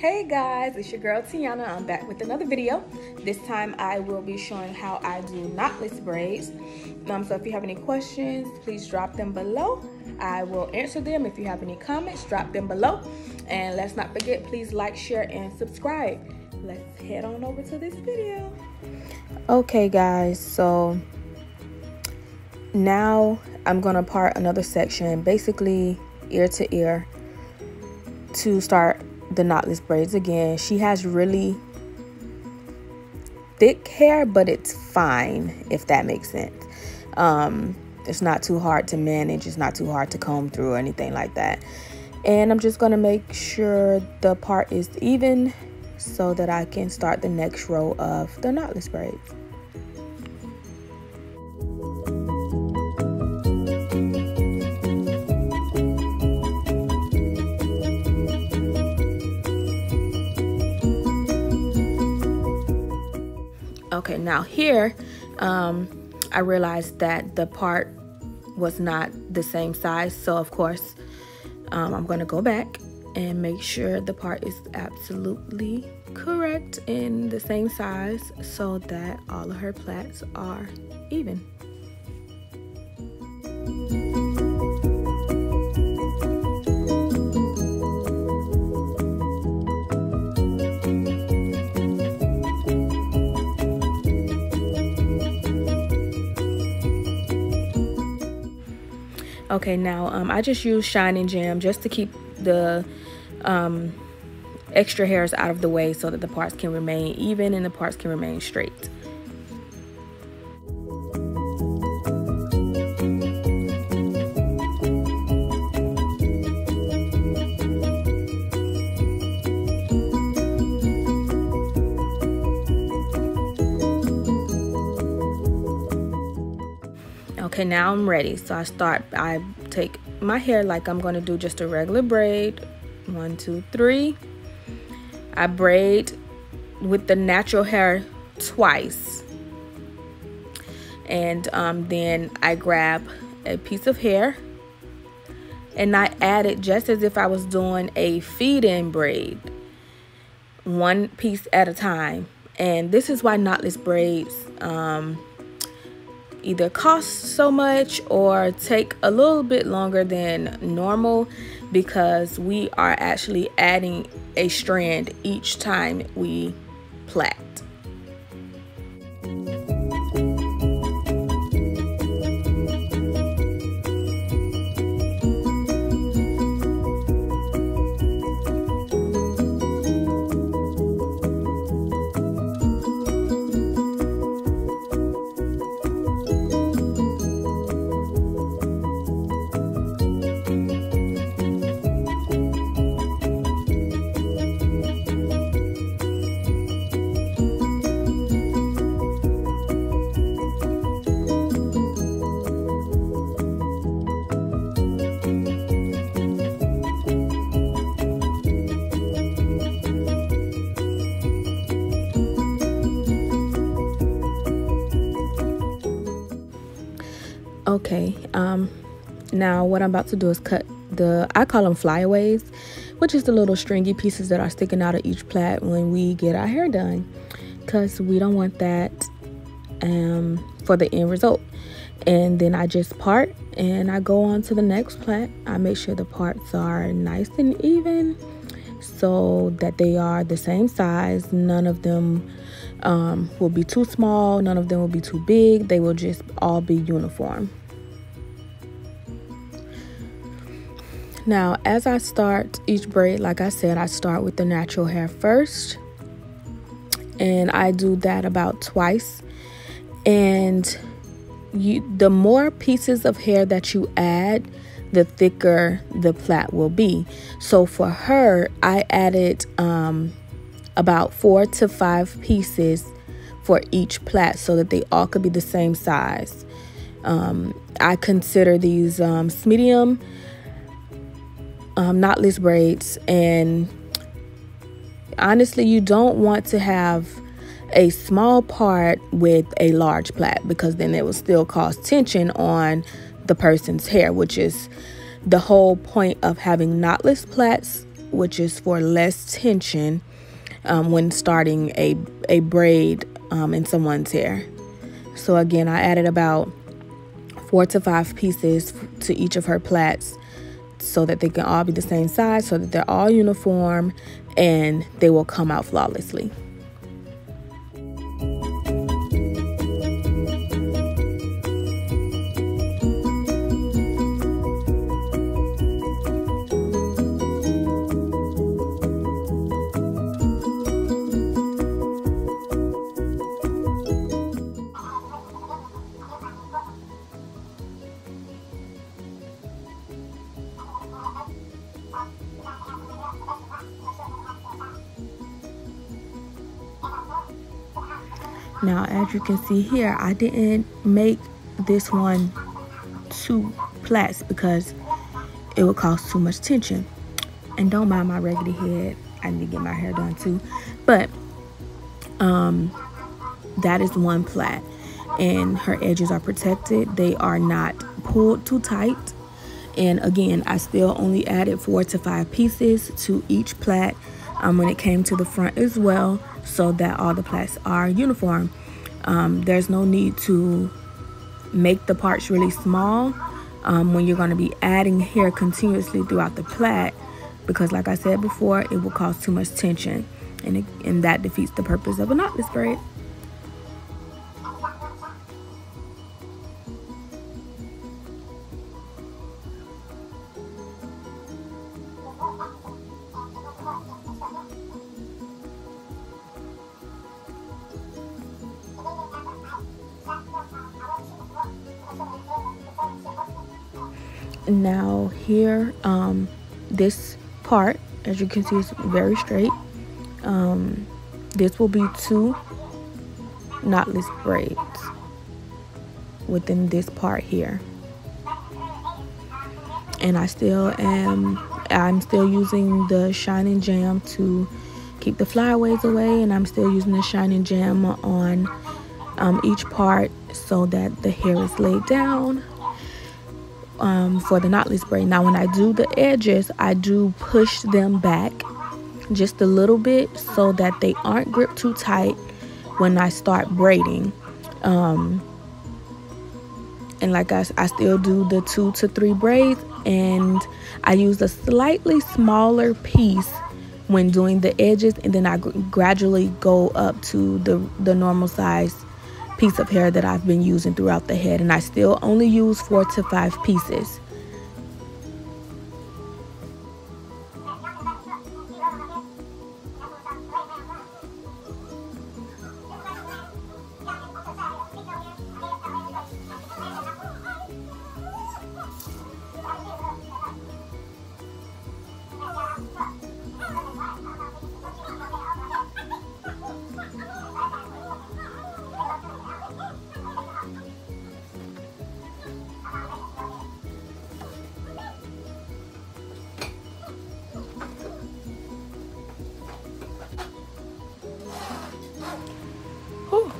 Hey guys, it's your girl Tiana. I'm back with another video. This time I will be showing how I do knotless braids. So if you have any questions, please drop them below. I will answer them. If you have any comments, drop them below. And let's not forget, please like, share, and subscribe. Let's head on over to this video. Okay guys, so now I'm gonna part another section, basically ear to ear, to start the knotless braids again. She has really thick hair, but it's fine, if that makes sense. It's not too hard to manage, it's not too hard to comb through or anything like that. And I'm just gonna make sure the part is even so that I can start the next row of the knotless braids. Okay, now here, I realized that the part was not the same size. So of course, I'm gonna go back and make sure the part is absolutely correct in the same size so that all of her plaits are even. Okay, now I just use Shining Jam just to keep the extra hairs out of the way so that the parts can remain even and the parts can remain straight. Okay, now I'm ready. So I take my hair like I'm going to do just a regular braid. 1, 2, 3. I braid with the natural hair twice. And then I grab a piece of hair and I add it just as if I was doing a feed-in braid. One piece at a time. And this is why knotless braids either cost so much or take a little bit longer than normal, because we are actually adding a strand each time we plait. Okay, now what I'm about to do is cut I call them flyaways, which is the little stringy pieces that are sticking out of each plait when we get our hair done, because we don't want that for the end result. And then I just part and I go on to the next plait. I make sure the parts are nice and even so that they are the same size. None of them will be too small, none of them will be too big. They will just all be uniform. Now, as I start each braid, like I said, I start with the natural hair first, and I do that about twice. And the more pieces of hair that you add, the thicker the plait will be. So for her, I added about 4 to 5 pieces for each plait so that they all could be the same size. I consider these medium knotless braids, and honestly, you don't want to have a small part with a large plait, because then it will still cause tension on the person's hair, which is the whole point of having knotless plaits which is for less tension when starting a braid in someone's hair. So again, I added about 4 to 5 pieces to each of her plaits so that they can all be the same size, so that they're all uniform and they will come out flawlessly. Now, as you can see here, I didn't make this one 2 plaits because it would cause too much tension. And don't mind my raggedy head, I need to get my hair done too. But that is 1 plait, and her edges are protected. They are not pulled too tight. And again, I still only added 4 to 5 pieces to each plait when it came to the front as well, so that all the plaits are uniform. There's no need to make the parts really small when you're going to be adding hair continuously throughout the plait, because like I said before, it will cause too much tension, and that defeats the purpose of a knotless braid. Now here, this part, as you can see, is very straight. This will be 2 knotless braids within this part here. And I'm still using the Shining Jam to keep the flyaways away, and I'm still using the Shining Jam on each part so that the hair is laid down for the knotless braid. Now when I do the edges, I do push them back just a little bit so that they aren't gripped too tight when I start braiding. And like I still do the 2 to 3 braids, and I use a slightly smaller piece when doing the edges, and then I gradually go up to the normal size piece of hair that I've been using throughout the head, and I still only use 4 to 5 pieces.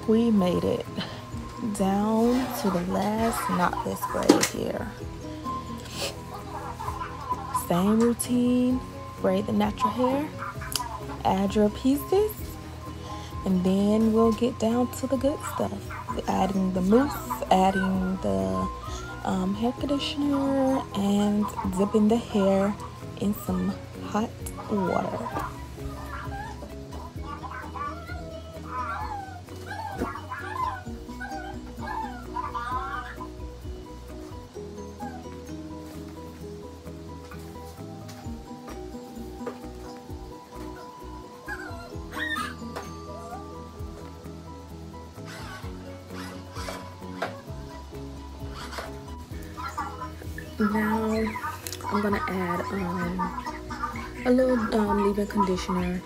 We made it down to the last knotless braid here. Same routine, braid the natural hair, add your pieces, and then we'll get down to the good stuff. Adding the mousse, adding the hair conditioner, and dipping the hair in some hot water. Now I'm gonna add a little leave-in conditioner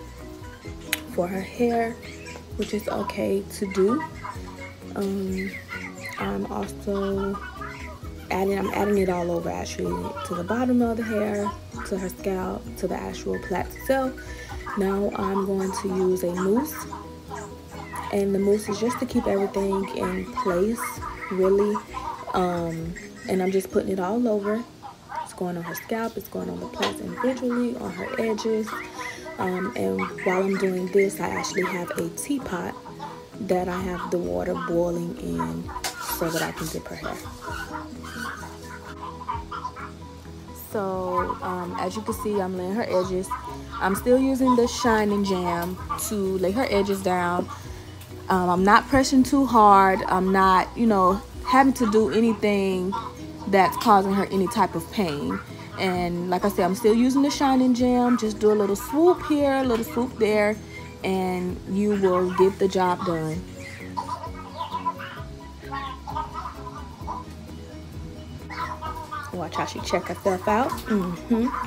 for her hair, which is okay to do. I'm also adding it all over, actually, to the bottom of the hair, to her scalp, to the actual plait itself. Now I'm going to use a mousse, and the mousse is just to keep everything in place, really. And I'm just putting it all over. going on her scalp, it's going on the plaits individually, on her edges. And while I'm doing this, I actually have a teapot that I have the water boiling in so that I can dip her hair. So as you can see, I'm laying her edges. I'm still using the Shining Jam to lay her edges down. I'm not pressing too hard. I'm not, you know, having to do anything that's causing her any type of pain. And like I said, I'm still using the Shining Jam. Just do a little swoop here, a little swoop there, and you will get the job done. Watch how she check herself out.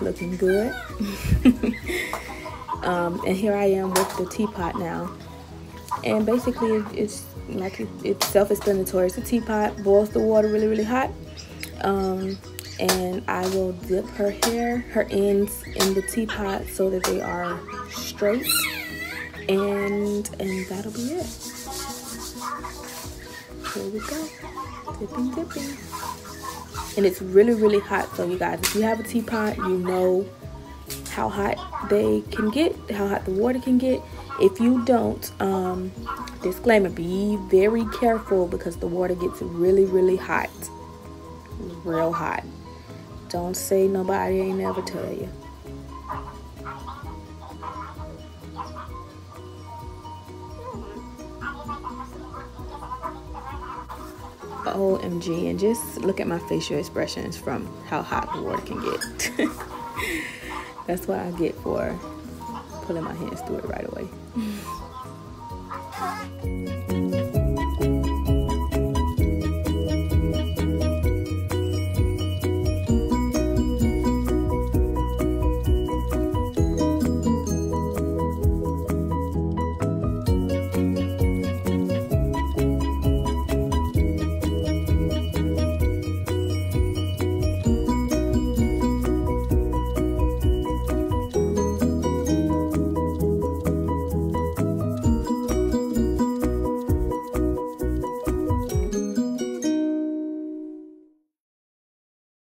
Looking good. And here I am with the teapot now. And basically, it's like it's self-explanatory. It's a teapot, boils the water really, really hot. And I will dip her hair, her ends in the teapot so that they are straight. And that'll be it. Here we go. Dipping, dipping. And it's really, really hot. So you guys, if you have a teapot, you know how hot they can get, how hot the water can get. If you don't, disclaimer, be very careful because the water gets really, really hot. Real hot. Don't say nobody ain't never tell you. OMG, and just look at my facial expressions from how hot the water can get. That's what I get for pulling my hands through it right away.